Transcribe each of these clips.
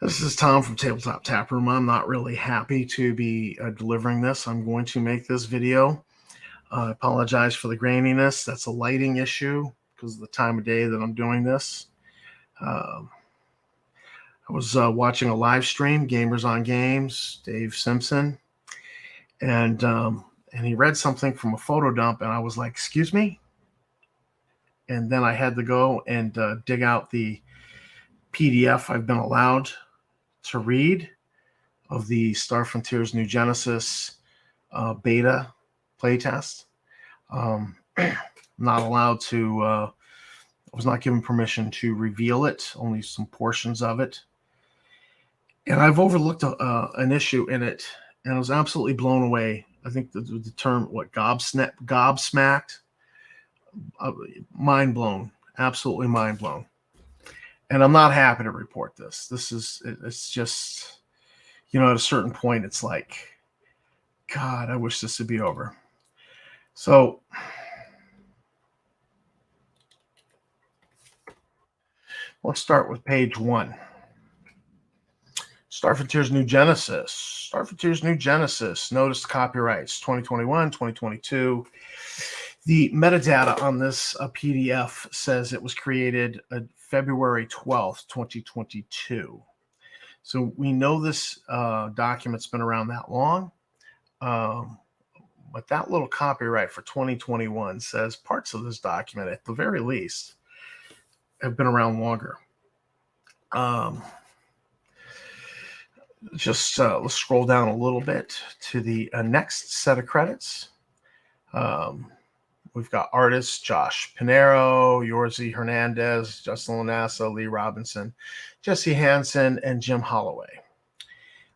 This is Tom from Tabletop Tap Room. I'm not really happy to be delivering this. I'm going to make this video. I apologize for the graininess. That's a lighting issue because of the time of day that I'm doing this. I was watching a live stream, Gamers on Games, Dave Simpson, and he read something from a photo dump, and I was like, "Excuse me?" And then I had to go and dig out the PDF I've been allowed to read of the Star Frontiers New Genesis beta playtest. Not allowed to, I was not given permission to reveal it, only some portions of it. And I've overlooked an issue in it, and I was absolutely blown away. I think the term, gobsmacked, mind blown, absolutely mind blown. And I'm not happy to report this. It's just, at a certain point, it's like, God, I wish this would be over. So let's start with page 1. Star Frontiers New Genesis. Star Frontiers New Genesis. Notice copyrights 2021, 2022. The metadata on this PDF says it was created February 12th, 2022. So we know this document's been around that long, but that little copyright for 2021 says parts of this document, at the very least, have been around longer. Let's scroll down a little bit to the next set of credits. We've got artists Josh Pinero, Yorzi Hernandez, Justin Lanasa, Lee Robinson, Jesse Hansen, and Jim Holloway.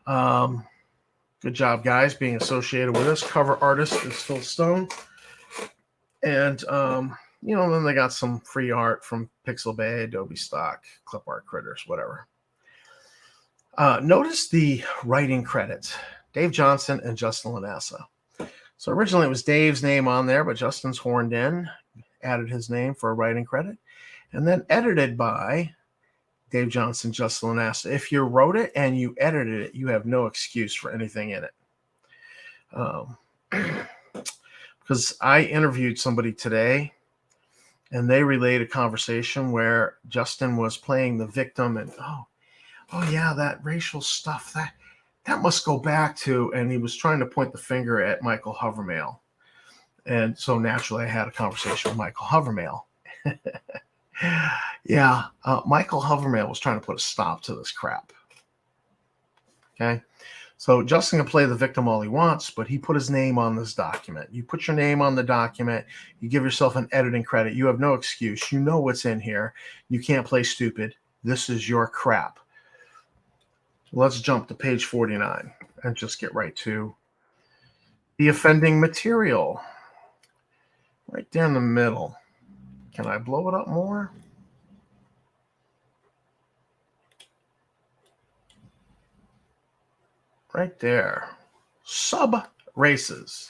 Good job, guys, being associated with us. Cover artist is Phil Stone. And, then they got some free art from Pixel Bay, Adobe Stock, Clip Art Critters, whatever. Notice the writing credits, Dave Johnson and Justin Lanasa. So originally it was Dave's name on there, but Justin's horned in, added his name for a writing credit, and then edited by Dave Johnson, Justin Lanasa. If you wrote it and you edited it, you have no excuse for anything in it. Because I interviewed somebody today, and they relayed a conversation where Justin was playing the victim, and oh yeah, that racial stuff, that must go back to, and he was trying to point the finger at Michael Hovermail. And so naturally I had a conversation with Michael Hovermail. Yeah, Michael Hovermail was trying to put a stop to this crap. Okay, so Justin can play the victim all he wants, but he put his name on this document. You put your name on the document, you give yourself an editing credit, you have no excuse. You know what's in here. You can't play stupid. This is your crap. Let's jump to page 49 and just get right to the offending material. Right there in the middle. Can I blow it up more? Right there. Sub-races.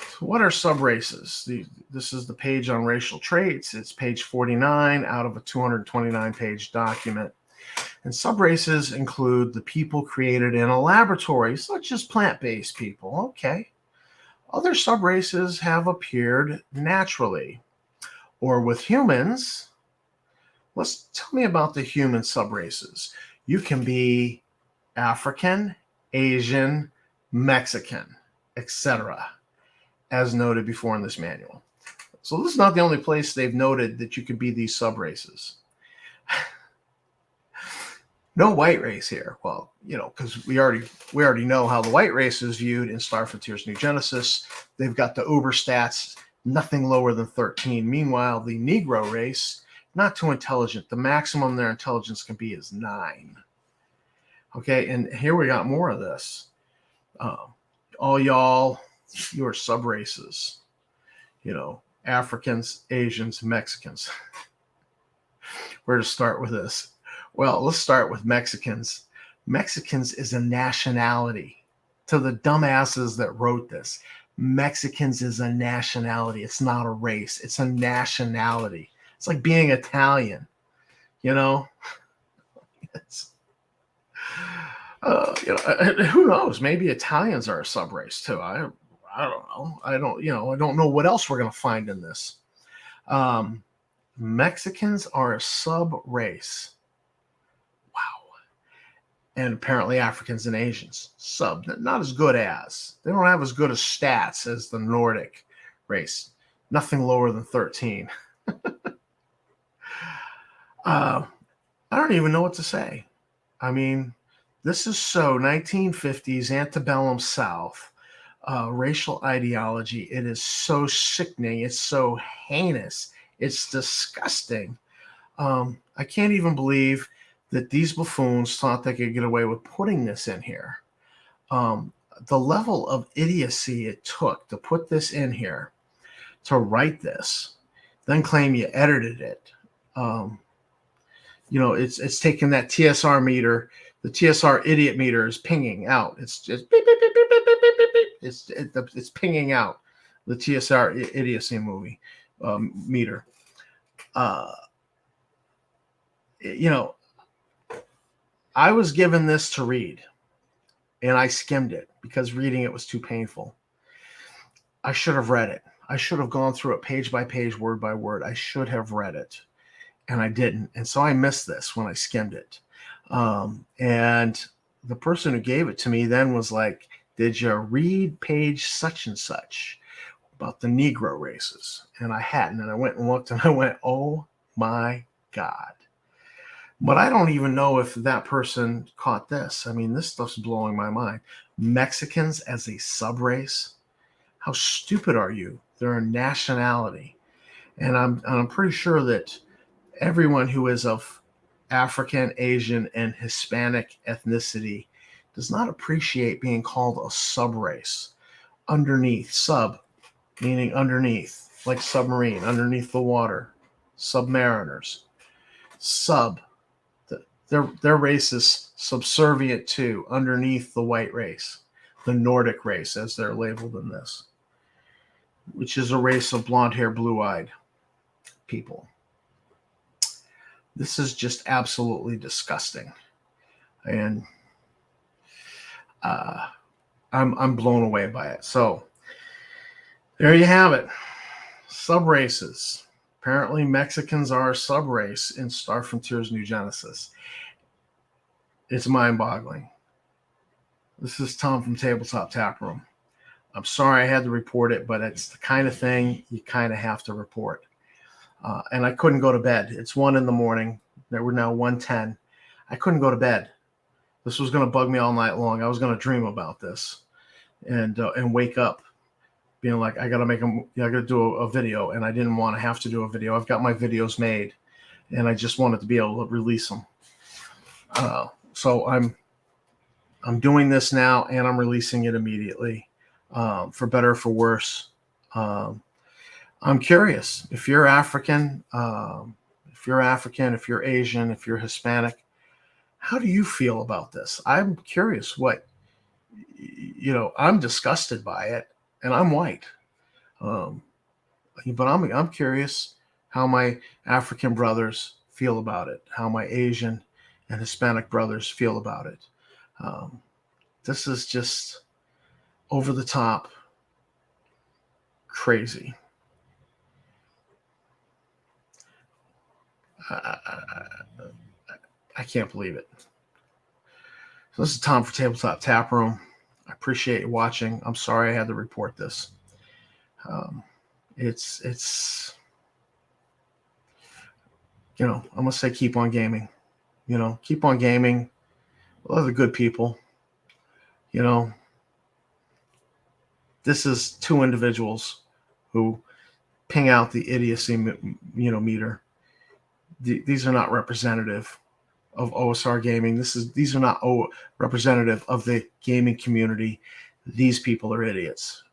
So what are sub-races? This is the page on racial traits. It's page 49 out of a 229-page document. And sub-races include the people created in a laboratory, such as plant-based people. Okay. Other sub-races have appeared naturally. Or with humans, tell me about the human sub-races. You can be African, Asian, Mexican, etc., as noted before in this manual. So this is not the only place they've noted that you could be these sub-races. No white race here. Well, because we already know how the white race is viewed in Star Frontiers New Genesis. They've got the uber stats, nothing lower than 13. Meanwhile, the Negro race, not too intelligent. The maximum their intelligence can be is 9. Okay, and here we got more of this. All y'all, you're sub-races. Africans, Asians, Mexicans. Where to start with this? Well, let's start with Mexicans. Mexicans is a nationality. To the dumbasses that wrote this, Mexicans is a nationality. It's not a race. It's a nationality. It's like being Italian, It's, Who knows? Maybe Italians are a subrace too. I don't know. I don't know what else we're going to find in this. Mexicans are a subrace. Wow. And apparently Africans and Asians, not as good as. They don't have as good as stats as the Nordic race. Nothing lower than 13. I don't even know what to say. I mean, this is so 1950s antebellum South racial ideology. It is so sickening. It's so heinous. It's disgusting. I can't even believe that these buffoons thought they could get away with putting this in here. The level of idiocy it took to put this in here, to write this, then claim you edited it. It's taking that TSR meter. The TSR idiot meter is pinging out. It's just beep, beep, beep, beep, beep, beep, beep, beep. It's pinging out the TSR idiocy meter. I was given this to read, and I skimmed it because reading it was too painful. I should have read it. I should have gone through it page by page, word by word. I should have read it, and I didn't. And so I missed this when I skimmed it. And the person who gave it to me then was like, did you read page such and such about the Negro races? And I hadn't. And I went and looked, and I went, oh my God. But I don't even know if that person caught this. I mean, this stuff's blowing my mind. Mexicans as a subrace? How stupid are you? They're a nationality. And I'm pretty sure that everyone who is of African, Asian, and Hispanic ethnicity does not appreciate being called a subrace. Underneath, sub, meaning underneath, like submarine, underneath the water. Submariners. Sub, their race is subservient to, underneath the white race, the Nordic race, as they're labeled in this, which is a race of blonde-haired, blue-eyed people. This is just absolutely disgusting, and I'm blown away by it. So there you have it. Subraces. Apparently, Mexicans are a subrace in Star Frontier's New Genesis. It's mind-boggling. This is Tom from Tabletop Taproom. I'm sorry I had to report it, but it's the kind of thing you kind of have to report. And I couldn't go to bed. It's 1 a.m. We're now 1:10. I couldn't go to bed. This was going to bug me all night long. I was going to dream about this and wake up being like, I got to do a video. And I didn't want to have to do a video. I've got my videos made, and I just wanted to be able to release them. So I'm doing this now, and I'm releasing it immediately, for better or for worse. I'm curious if you're African, if you're Asian, if you're Hispanic, how do you feel about this? I'm curious I'm disgusted by it, and I'm white. But I'm curious how my African brothers feel about it, how my Asian and Hispanic brothers feel about it. This is just over the top crazy. I can't believe it. So this is Tom for Tabletop Taproom. I appreciate you watching. I'm sorry I had to report this. It's I'm gonna say keep on gaming. Keep on gaming with other good people. This is two individuals who ping out the idiocy meter. These are not representative of OSR gaming. These are not representative of the gaming community. These people are idiots.